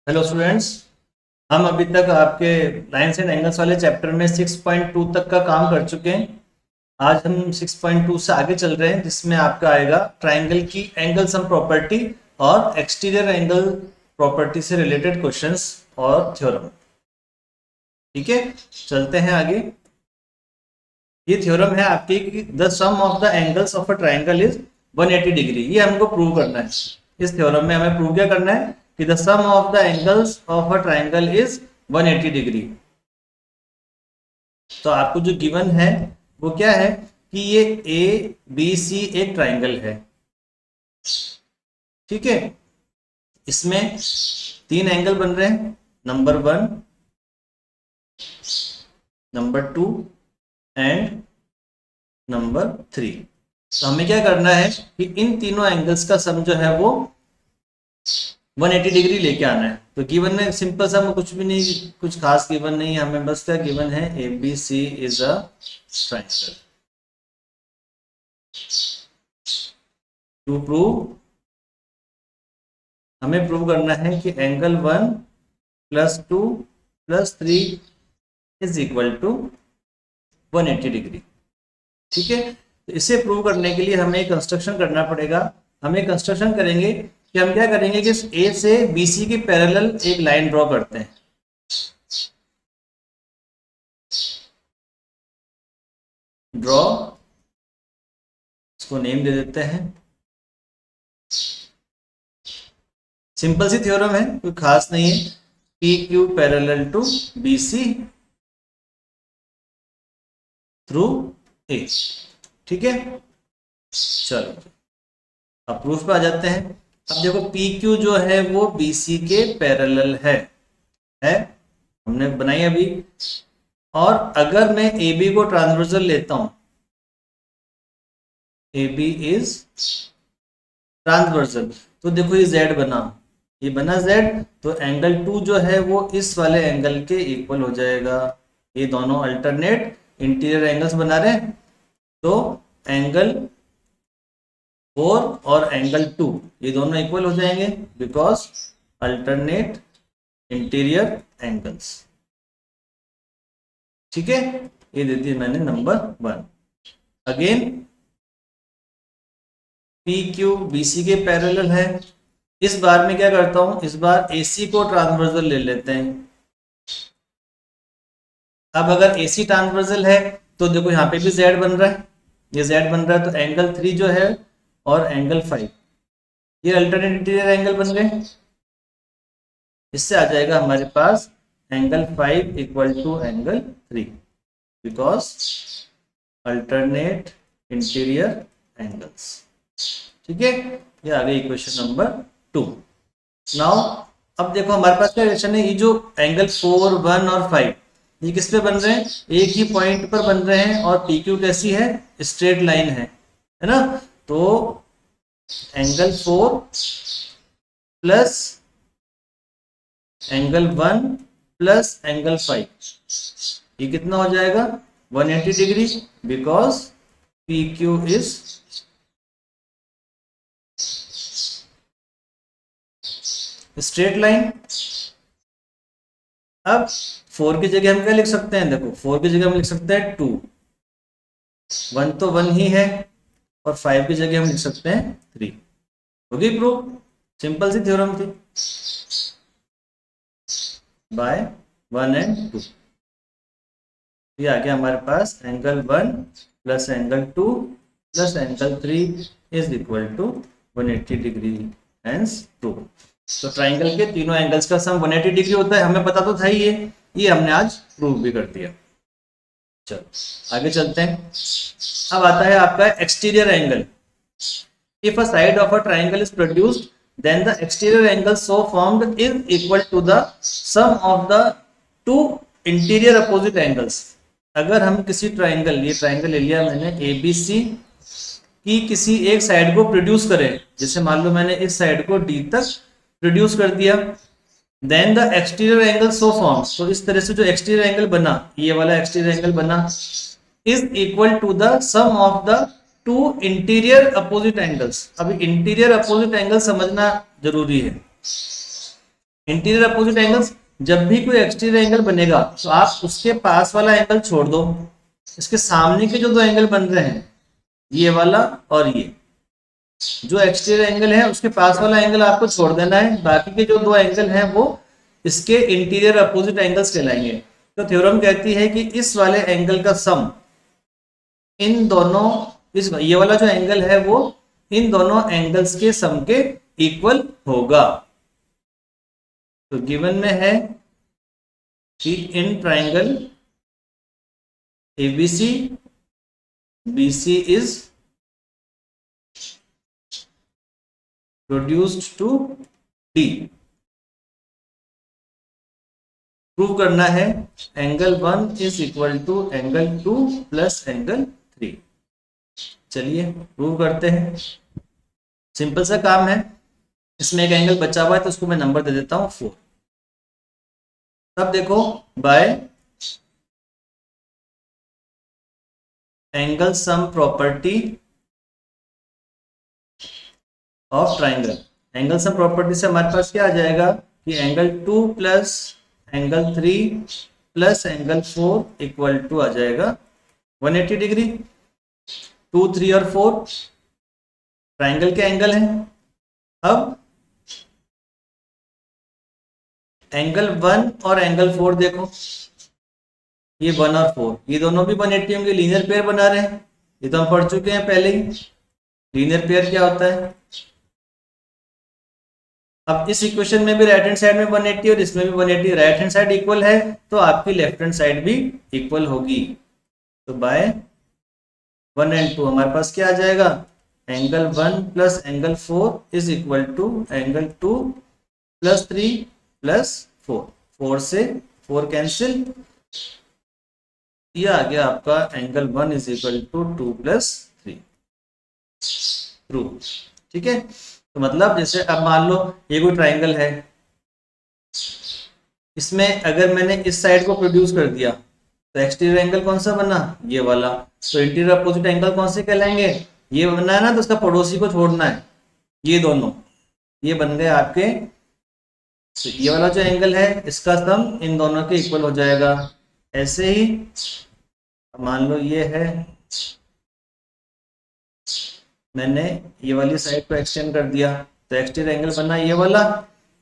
Hello students. हम अभी तक आपके लाइन्स एंड एंगल्स वाले चैप्टर में 6.2 तक का काम कर चुके हैं। आज हम 6.2 से आगे चल रहे हैं, जिसमें आपका आएगा ट्राइंगल की एंगल सम प्रॉपर्टी और एक्सटीरियर एंगल प्रॉपर्टी से रिलेटेड क्वेश्चंस और थ्योरम। ठीक है, चलते हैं आगे। ये थ्योरम है आपकी कि the sum of the angles of a triangle is 180 degree. ये हमको प्रूव करना है। इस थ्योरम में हमें प्रूव क्या करना है कि the sum of the angles of a triangle is 180 degree. तो आपको जो गिवन है वो क्या है कि ये ए बी सी एक ट्राइंगल है। ठीक है, इसमें तीन एंगल बन रहे हैं, नंबर 1, नंबर 2 एंड नंबर 3। तो हमें क्या करना है कि इन तीनों एंगल्स का सम जो है वो 180 डिग्री लेके आना है। तो गिवन में सिंपल सा, कुछ भी नहीं, कुछ खास गिवन नहीं है हमें, बस क्या गिवन है A B C is a triangle. To prove, हमें प्रूव करना है कि angle 1 + 2 + 3 is equal to 180 degree. ठीक है, तो इसे प्रूव करने के लिए हमें कंस्ट्रक्शन करना पड़ेगा। हमें कंस्ट्रक्शन करेंगे कि हम क्या करेंगे कि ए से बी सी के पैरेलल एक लाइन ड्रॉ करते हैं। ड्रॉ, इसको नेम दे देते हैं। सिंपल सी थ्योरम है, कोई खास नहीं है। P Q parallel to B C through A. ठीक है, चलो अब प्रूफ पे आ जाते हैं। अब देखो पी क्यू जो है वो बी सी के पैरेलल है हमने बनाई अभी। और अगर मैं ए बी को ट्रांसवर्सल लेता हूं, ए बी इज ट्रांसवर्सल, तो देखो ये जेड बना, ये बना जेड, तो एंगल 2 जो है वो इस वाले एंगल के इक्वल हो जाएगा। ये दोनों अल्टरनेट इंटीरियर एंगल्स बना रहे हैं, तो एंगल 4 और एंगल 2 ये दोनों इक्वल हो जाएंगे बिकॉज अल्टरनेट इंटीरियर एंगल्स। ठीक है, ये दे दी मैंने number 1। Again P Q B C के पैरेलल है। इस बार में क्या करता हूं, इस बार ए सी को ट्रांसवर्सल ले लेते हैं। अब अगर ए सी ट्रांसवर्सल है तो देखो यहाँ पे भी जेड बन रहा है, ये जेड बन रहा है, तो एंगल 3 जो है और एंगल 5 ये अल्टरनेट इंटीरियर एंगल बन गए। इससे आ जाएगा हमारे पास angle 5 equal to angle 3 because alternate interior angles. ठीक है, ये आ गई इक्वेशन नंबर 2। नाउ अब देखो हमारे पास क्या रिलेशन है, ये जो एंगल 4, 1 और 5 ये किस पे बन रहे हैं, एक ही पॉइंट पर बन रहे हैं, और पी क्यू कैसी है, स्ट्रेट लाइन है ना। तो angle 4 plus angle 1 plus angle 5 ये कितना हो जाएगा, 180 degree because P Q is straight line. अब 4 की जगह हम क्या लिख सकते हैं, देखो 4 की जगह हम लिख सकते हैं 2, 1 तो 1 ही है, और 5 की जगह हम लिख सकते हैं 3। होगी प्रूफ, सिंपल सी थ्योरम थी। बाय 1 एंड 2 ये आ गया हमारे पास angle 1 plus angle 2 plus angle 3 is equal to 180 degree hence true. तो ट्राइंगल के तीनों एंगल्स का सम 180 डिग्री होता है, हमें पता तो था ही ये हमने आज प्रूव भी कर दिया। चलो आगे चलते हैं। अब आता है आपका exterior angle. If a side of a triangle is produced then the exterior angle so formed is equal to the sum of the two interior opposite angles। अगर हम किसी ट्राइंगल, ये ट्राइंगल ले लिया मैंने ए बी सी की, किसी एक साइड को प्रोड्यूस करें, जैसे मान लो मैंने इस साइड को डी तक प्रोड्यूस कर दिया, then the exterior angle so form, तो इस तरह से जो एक्सटीरियर एंगल बना, ये वाला एक्सटीरियर एंगल बना, is equal to the sum of the two interior opposite angles. अभी इंटीरियर अपोजिट एंगल समझना जरूरी है। इंटीरियर अपोजिट एंगल्स, जब भी कोई एक्सटीरियर एंगल बनेगा तो आप उसके पास वाला एंगल छोड़ दो, इसके सामने के जो दो एंगल बन रहे हैं, ये वाला और ये, जो एक्सटीरियर एंगल है उसके पास वाला एंगल आपको छोड़ देना है, बाकी के जो दो एंगल हैं वो इसके इंटीरियर अपोजिट एंगल्स कहलाएंगे। तो थ्योरम कहती है कि इस वाले एंगल का सम इन दोनों, इस ये वाला जो एंगल है वो इन दोनों एंगल्स के सम के इक्वल होगा। तो गिवन में है कि in triangle ABC BC is reduced to D। Prove करना है angle 1 is equal to angle 2 plus angle 3। चलिए प्रूव करते हैं, सिंपल सा काम है। इसमें एक एंगल बचा हुआ है तो उसको मैं नंबर दे देता हूं 4। तब देखो by angle sum property of triangle, angle sum property से हमारे पास क्या आ जाएगा कि angle 2 plus angle 3 plus angle 4 equal to आ जाएगा 180 डिग्री। 2, 3 और 4 ट्राइंगल के एंगल हैं। अब एंगल 1 और एंगल 4 देखो, ये 1 और 4 ये दोनों भी 180 होंगे, लीनियर पेयर बना रहे हैं, ये तो हम पढ़ चुके हैं पहले ही। लीनियर पेयर क्या होता है? अब इस इक्वेशन में भी राइट हैंड साइड में 180 और इसमें भी 180, राइट हैंड साइड इक्वल है तो आपकी लेफ्ट हैंड साइड भी इक्वल होगी। तो बाय 1 एंड 2 हमारे पास क्या आ जाएगा, angle 1 plus angle 4 is equal to angle 2 plus 3 plus 4। 4 से 4 कैंसिल, ये आ गया आपका angle 1 is equal to 2 plus 3। Prove. ठीक है, तो मतलब जैसे अब मान लो ये कोई ट्राइंगल है, इसमें अगर मैंने इस साइड को प्रोड्यूस कर दिया तो एक्सटीरियर एंगल कौन सा बना, ये वाला। तो इंटीरियर अपोजिट एंगल कौन से कहलाएंगे, ये बनना है ना, तो उसका पड़ोसी को छोड़ना है, ये दोनों ये बन गए आपके। तो ये वाला जो एंगल है इसका सम इन दोनों के इक्वल हो जाएगा। ऐसे ही मान लो ये है, मैंने ये वाली साइड को एक्सटेंड कर दिया तो एक्सटीरियर एंगल बना ये वाला,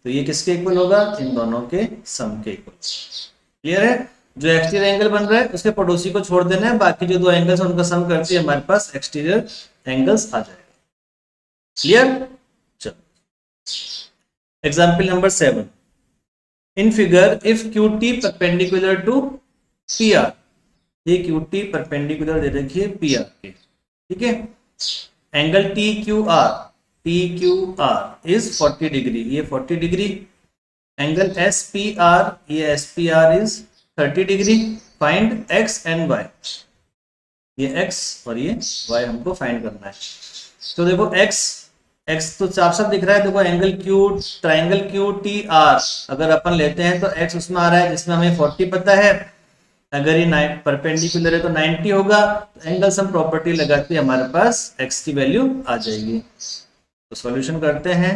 तो ये किसके इक्वल होगा, इन दोनों के सम के इक्वल। क्लियर है? जो एक्सटीरियर एंगल बन रहा है उसके पड़ोसी को छोड़ देना है, बाकी जो दो एंगल्स उनका सम करती है हमारे पास एक्सटीरियर एंगल्स आ जाएगा। क्लियर? चलो example number 7। In figure if QT perpendicular to PR, ये QT परपेंडिकुलर दे रखी है PR के, ठीक है। एंगल TQR इज 40 डिग्री, ये 40 डिग्री। एंगल SPR, ये SPR is 30 degree. Find X and Y, ये X और ये Y हमको फाइंड करना है। तो देखो X तो साफ साफ दिख रहा है, देखो एंगल ट्राइंगल QTR अगर अपन लेते हैं तो X उसमें आ रहा है जिसमें हमें 40 पता है, अगर ये परपेंडिकुलर है तो 90 होगा। तो एंगल सम प्रॉपर्टी लगाते हमारे पास x की वैल्यू आ जाएगी। तो सॉल्यूशन करते हैं।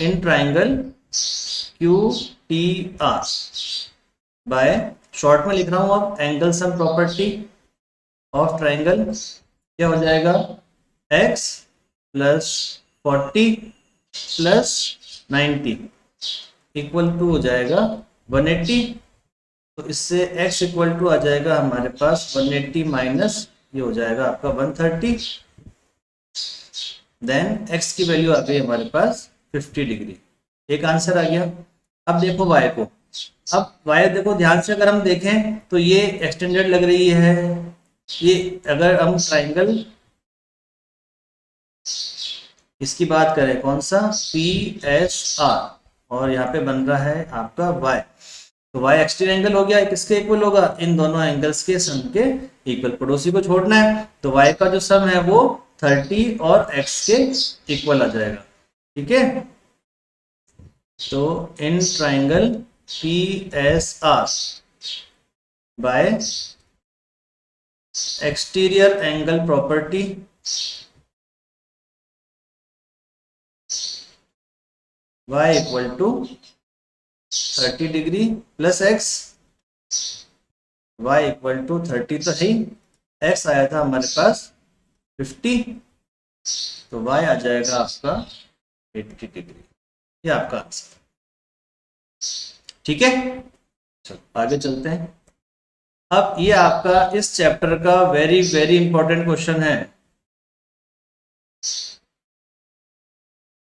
In triangle QTR by, short में लिख रहा हूं अब, angle sum property of triangle क्या हो जाएगा, x plus 40 plus 90 equal to हो जाएगा 180। तो इससे x इक्वल टू आ जाएगा हमारे पास 180 माइनस ये हो जाएगा आपका 130। देन x की वैल्यू आ गई हमारे पास 50 डिग्री। एक आंसर आ गया। अब देखो y को, अब y देखो ध्यान से, अगर हम देखें तो ये एक्सटेंडेड लग रही है। ये अगर हम ट्राइंगल इसकी बात करें कौन सा, PSR, और यहाँ पे बन रहा है आपका y, तो y एक्सटीरियर एंगल हो गया, किसके इक्वल होगा, इन दोनों एंगल्स के सम के इक्वल। पड़ोसी को छोड़ना है तो y का जो सम है वो 30 और x के इक्वल आ जाएगा। ठीक है, तो in triangle PSR by exterior angle property y equal to 30 degree plus x, y equal to 30 तो है ही, x आया था हमारे पास 50, तो y आ जाएगा आपका 80 डिग्री। ये आपका आंसर। ठीक है, चलो आगे चलते हैं। अब ये आपका इस चैप्टर का वेरी वेरी इंपॉर्टेंट क्वेश्चन है,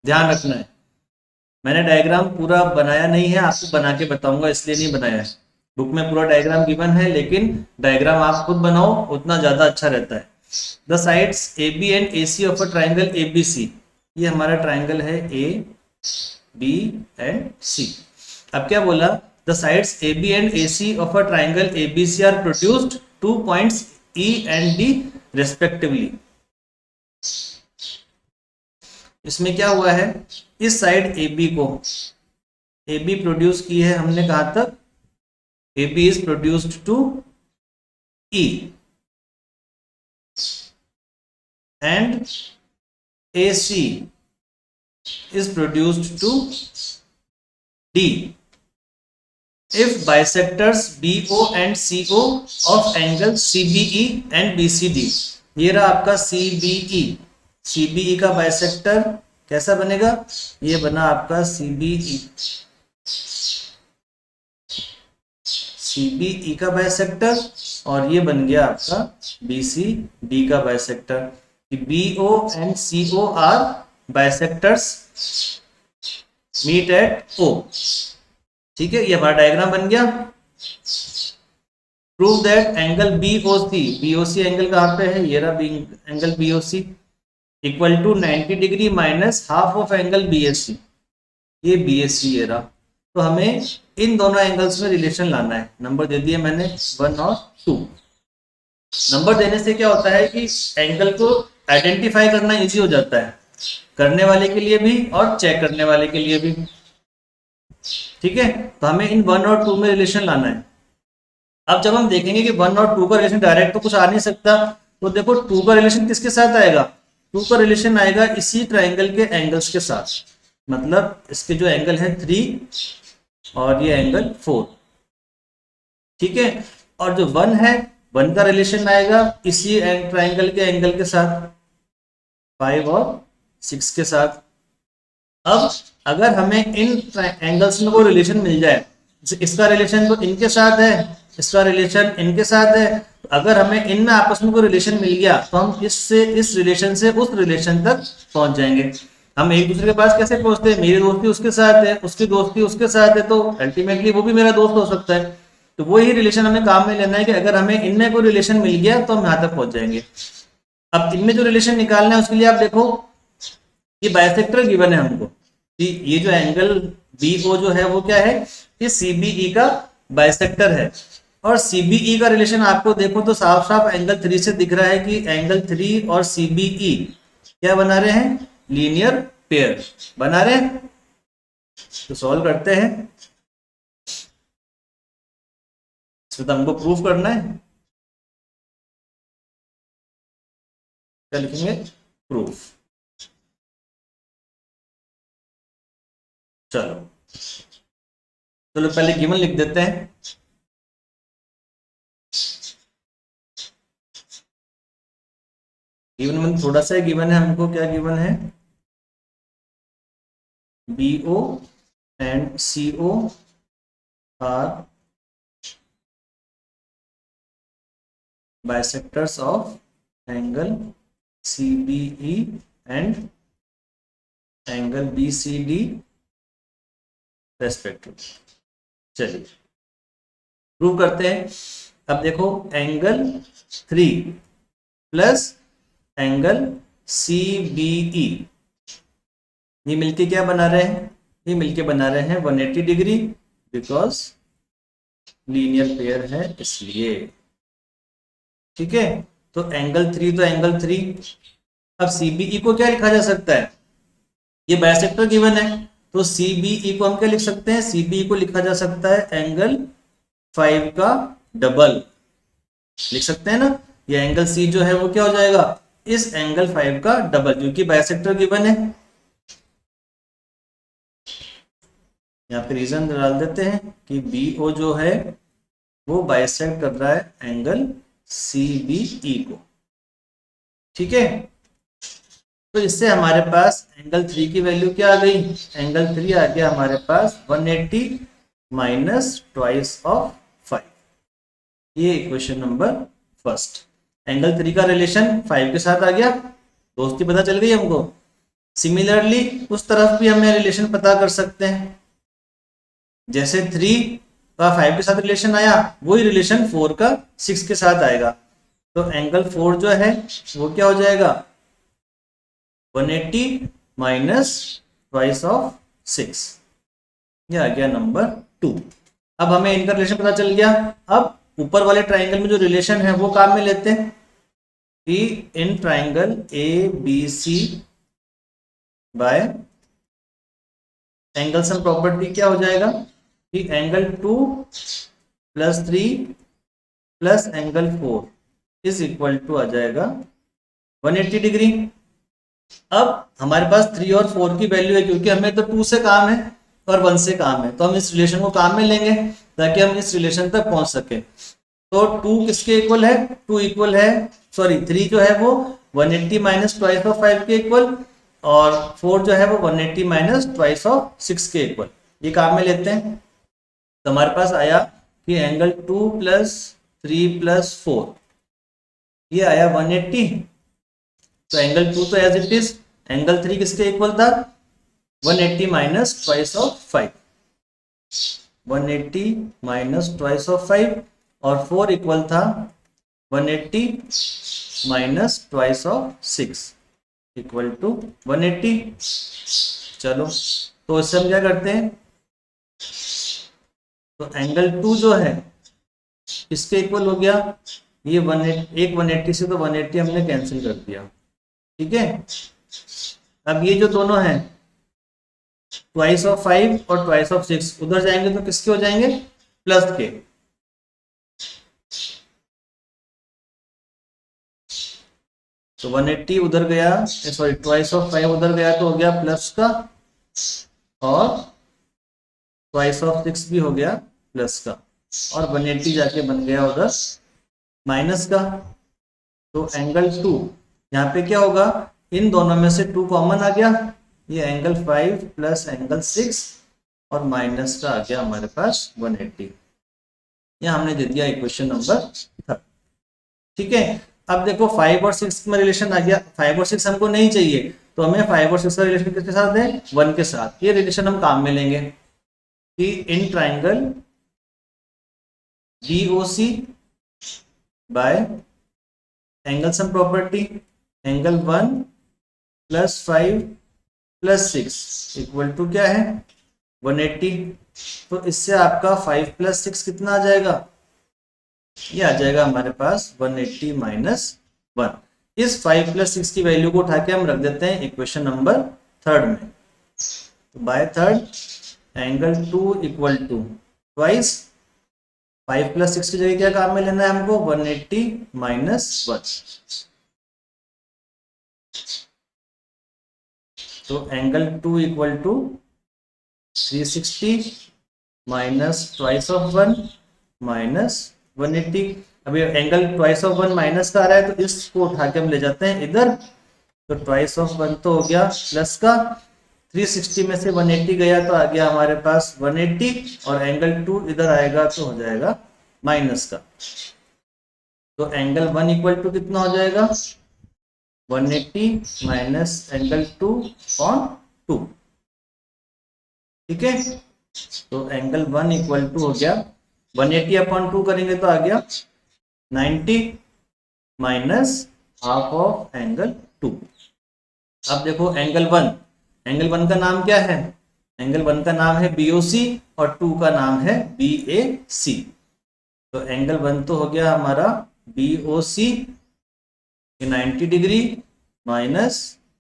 ध्यान रखना है। मैंने डायग्राम पूरा बनाया नहीं है, आपको बना के बताऊंगा, इसलिए नहीं बनाया है। बुक में पूरा डायग्राम गिवन है, लेकिन डायग्राम आप खुद बनाओ, उतना ज्यादा अच्छा रहता है। The sides A B and A C of a triangle A B C, ये हमारा ट्राइंगल है ए बी एंड सी। अब क्या बोला, the sides A B and A C of a triangle A B C are produced 2 points E and D respectively. इसमें क्या हुआ है, इस साइड ए बी को, ए बी प्रोड्यूस की है हमने कहां तक, A B is produced to E and A C is produced to D if bisectors BO and CO of angle CBE and BCD। ये रहा आपका CBE, CBE का बाइसेक्टर कैसा बनेगा, ये बना आपका CBE, CBE का बाइसेक्टर, और ये बन गया आपका BCD का bisector. BO and CO are bisectors meet at O। ठीक है, ये हमारा डायग्राम बन गया। Prove that angle BOC, BOC angle कहां पे है, ये रहा angle BOC equal to 90 degree minus half of angle BSC, ये BSC ये रहा। तो हमें इन दोनों एंगल्स में रिलेशन लाना है। नंबर दे दिए मैंने 1 और 2। नंबर देने से क्या होता है कि एंगल को आइडेंटिफाई करना इजी हो जाता है, करने वाले के लिए भी और चेक करने वाले के लिए भी। ठीक है, तो हमें इन 1 और 2 में रिलेशन लाना है। अब जब हम देखेंगे कि 1 और 2 का रिलेशन डायरेक्ट तो कुछ आ नहीं सकता, तो देखो 2 का रिलेशन किसके साथ आएगा, 2 का रिलेशन आएगा इसी ट्राइंगल के एंगल्स के साथ। मतलब इसके जो एंगल है 3 और ये एंगल 4। ठीक है, और जो 1 है, 1 का रिलेशन आएगा इसी ट्राइंगल के एंगल के साथ, 5 और 6 के साथ। अब अगर हमें इन एंगल्स में कोई रिलेशन मिल जाए, इसका रिलेशन तो इनके साथ है, इसका रिलेशन इनके साथ है, तो अगर हमें इनमें आपस में कोई रिलेशन मिल गया तो हम इससे इस रिलेशन से उस रिलेशन तक पहुंच जाएंगे। हम एक दूसरे के पास कैसे पहुंचते हैं, मेरी दोस्ती उसके साथ है, उसकी दोस्ती उसके साथ है, तो अल्टीमेटली वो भी मेरा दोस्त हो सकता है। तो वही रिलेशन हमें काम में लेना है कि अगर हमें इनमें कोई रिलेशन मिल गया तो हम यहाँ तक पहुंच जाएंगे। अब इनमें जो रिलेशन निकालना है उसके लिए आप देखो, ये बाइसेक्टर गिवन है हमको, ये जो एंगल BO जो है वो क्या है, ये CBE का बाइसेक्टर है। और CBE का रिलेशन आपको देखो तो साफ साफ एंगल 3 से दिख रहा है कि एंगल 3 और CBE क्या बना रहे हैं, लीनियर पेयर बना रहे हैं। तो सॉल्व करते हैं, इसमें तो हमको प्रूफ करना है, क्या लिखेंगे, प्रूफ। चलो चलो पहले गिवन लिख देते हैं। गिवन में थोड़ा सा गिवन है हमको, क्या गिवन है, BO and CO are bisectors of angle CBE and angle BCD respectively। चलिए प्रूव करते हैं। अब देखो एंगल 3 प्लस एंगल CBE, ये मिलके क्या बना रहे हैं, ये मिलके बना रहे हैं 180 डिग्री, बिकॉज लीनियर पेयर है इसलिए। ठीक है, तो एंगल 3 तो एंगल 3। अब CBE को क्या लिखा जा सकता है, ये बाइसेक्टर गिवन है, तो CBE को हम क्या लिख सकते हैं, CBE को लिखा जा सकता है एंगल 5 का डबल, लिख सकते हैं ना। ये एंगल C जो है वो क्या हो जाएगा, इस एंगल 5 का डबल, क्योंकि बाइसेक्टर गिवन है। यहाँ पे रीजन डाल देते हैं कि बी ओ जो है वो बाइसेक्ट कर रहा है एंगल सी बी ई को। ठीक है, तो इससे हमारे पास एंगल 3 की वैल्यू क्या आ गई, एंगल 3 आ गया हमारे पास 180 माइनस ट्वाइस ऑफ 5। ये इक्वेशन नंबर फर्स्ट। एंगल 3 का रिलेशन 5 के साथ आ गया, दोस्ती पता चल गई हमको। सिमिलरली उस तरफ भी हमें रिलेशन पता कर सकते हैं, जैसे 3 का 5 के साथ रिलेशन आया वही रिलेशन 4 का 6 के साथ आएगा। तो एंगल 4 जो है वो क्या हो जाएगा, 180 माइनस ट्वाइस ऑफ 6। ये आ गया नंबर 2। अब हमें इनका रिलेशन पता चल गया। अब ऊपर वाले ट्राइंगल में जो रिलेशन है वो काम में लेते हैं कि in triangle A B C by angle sum property क्या हो जाएगा कि angle 2 plus 3 plus angle 4 is equal to आ जाएगा 180 डिग्री। अब हमारे पास 3 और 4 की वैल्यू है, क्योंकि हमें तो 2 से काम है और 1 से काम है, तो हम इस रिलेशन को काम में लेंगे ताकि हम इस रिलेशन तक पहुंच सके। तो 2 किसके इक्वल है, 2 इक्वल है, सॉरी 3 जो है वो 180 माइनस ट्वाइस ऑफ 5 के इक्वल, और 4 जो है वो 180 माइनस ट्वाइस ऑफ 6 के इक्वल। ये काम में लेते हैं तो हमारे पास आया कि एंगल 2 प्लस 3 प्लस 4 ये आया 180। तो एंगल 2 तो एज इट इज, एंगल 3 किसके इक्वल था, 180 minus twice of 5, 180 minus twice of 5, और 4 इक्वल था 180 minus twice of 6 equal to 180। चलो तो इससे हम क्या करते हैं, तो एंगल 2 जो है इसके इक्वल हो गया, ये 180 से तो 180 हमने कैंसिल कर दिया। ठीक है, अब ये जो दोनों हैं ट्वाइस ऑफ 5 और ट्वाइस ऑफ 6 उधर जाएंगे तो किसके हो जाएंगे, प्लस के। तो 180 उधर गया, सॉरी ट्वाइस ऑफ 5 उधर गया तो हो गया प्लस का, और ट्वाइस ऑफ 6 भी हो गया प्लस का, और 180 जाके बन गया उधर माइनस का। तो एंगल 2 यहाँ पे क्या होगा, इन दोनों में से 2 कॉमन आ गया, ये एंगल 5 प्लस एंगल 6 और माइनस का आ गया हमारे पास 180। यह हमने दे दिया इक्वेशन नंबर 3। ठीक है, अब देखो 5 और 6 में रिलेशन आ गया, 5 और 6 हमको नहीं चाहिए, तो हमें 5 और 6 का रिलेशन किसके साथ है, 1 के साथ। ये रिलेशन हम काम में लेंगे कि in triangle DOC by angle sum property angle 1 plus 5 plus 6 equal to क्या है 180। तो इससे आपका 5 प्लस 6 कितना आ जाएगा, ये आ जाएगा हमारे पास 180 माइनस 1। इस 5 प्लस 6 की वैल्यू को उठा के हम रख देते हैं इक्वेशन नंबर 3 में। तो by 3 angle 2 equal to twice 5 plus 6 की जगह क्या काम में लेना है हमको, 180 माइनस 1। तो angle 2 equal to 360 minus twice of 1 minus 180। अभी एंगल ट्वाइस ऑफ 1 माइनस का आ रहा है तो इसको उठा के हम ले जाते हैं इधर। तो ट्वाइस ऑफ 1 तो हो गया प्लस का, 360 में से 180 गया तो आ गया हमारे पास 180, और एंगल 2 इधर आएगा तो हो जाएगा माइनस का। तो एंगल 1 इक्वल टू कितना हो जाएगा, 180 माइनस एंगल 2 ऑन 2। ठीक है, तो एंगल 1 इक्वल टू हो गया 180 अपॉन 2 करेंगे तो आ गया 90 माइनस हाफ ऑफ एंगल 2। अब देखो एंगल 1 का नाम क्या है, एंगल 1 का नाम है BOC और 2 का नाम है BAC। तो एंगल 1 तो हो गया हमारा BOC 90 degree minus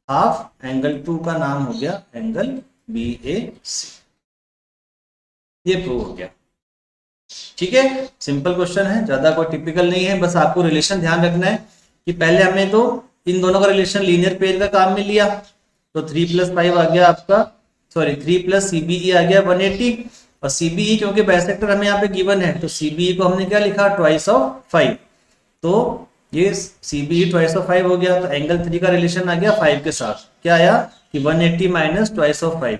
half angle 2 का नाम हो गया एंगल BAC। ये प्रूव हो गया। ठीक है, सिंपल क्वेश्चन है, ज्यादा कोई टिपिकल नहीं है, बस आपको रिलेशन ध्यान रखना है कि पहले हमने तो इन दोनों का रिलेशन लीनियर पेयर का काम में लिया, तो 3 प्लस 5 आ गया आपका सॉरी 3 प्लस CBE आ गया 180, और CBE क्योंकि बाइसेक्टर हमें यहाँ पे गिवन है तो CBE को हमने क्या लिखा, ट्वाइस ऑफ 5। तो ये CBE ट्वाइस ऑफ 5 हो गया, तो एंगल 3 का रिलेशन आ गया 5 के साथ, क्या आया कि 180 माइनस ट्वाइस ऑफ 5।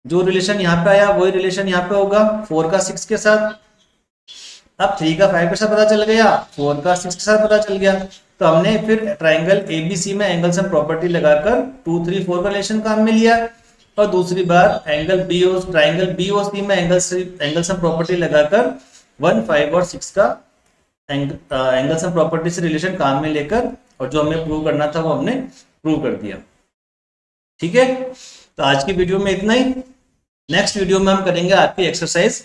जो रिलेशन यहाँ पे आया वही रिलेशन यहाँ पे होगा 4 का 6 के साथ। अब 3 का 5 के साथ पता चल गया, 4 का 6 के साथ पता चल गया, तो हमने फिर ट्राइंगल ABC में एंगल सम प्रॉपर्टी लगाकर 2 3 4 का रिलेशन काम में लिया, और दूसरी बार ट्राइंगल BOC में एंगल सम प्रॉपर्टी लगाकर 1 5 और 6 का एंगल सम प्रॉपर्टी से रिलेशन काम में लेकर, और जो हमें प्रूव करना था वो हमने प्रूव कर दिया। ठीक है, तो आज की वीडियो में इतना ही। नेक्स्ट वीडियो में हम करेंगे आपकी एक्सरसाइज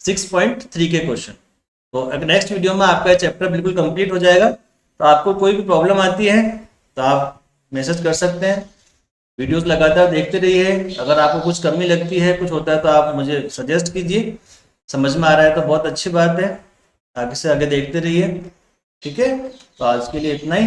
6.3 के क्वेश्चन। तो नेक्स्ट वीडियो में आपका चैप्टर बिल्कुल कंप्लीट हो जाएगा। तो आपको कोई भी प्रॉब्लम आती है तो आप मैसेज कर सकते हैं। वीडियोस लगातार देखते रहिए, अगर आपको कुछ कमी लगती है, कुछ होता है तो आप मुझे सजेस्ट कीजिए। समझ में आ रहा है तो बहुत अच्छी बात है, आगे से आगे देखते रहिए। ठीक है, तो आज के लिए इतना ही।